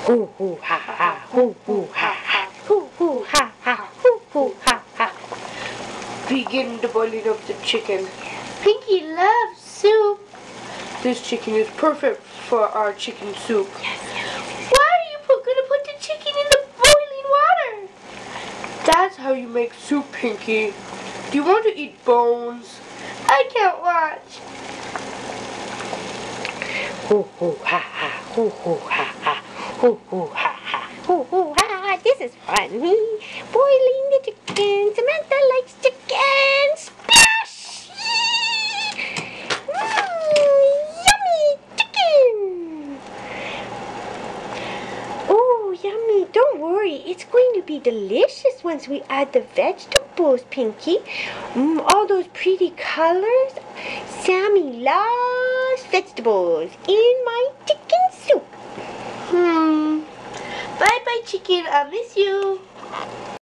Hoo hoo ha ha, hoo hoo ha ha, hoo hoo ha ha, hoo hoo ha ha. Begin the boiling of the chicken. Pinky loves soup. This chicken is perfect for our chicken soup. Yes. Why are you gonna put the chicken in the boiling water? That's how you make soup, Pinky. Do you want to eat bones? I can't watch. Hoo hoo ha ha, hoo hoo ha ha, hoo hoo ha ha, hoo hoo ha ha. This is funny. Boiling the chicken. Samantha likes chicken. Splash! Yummy chicken. Oh, yummy. Don't worry. It's going to be delicious once we add the vegetables, Pinky. All those pretty colors. Sammy loves vegetables in my chicken soup. Bye-bye, chicken. I miss you.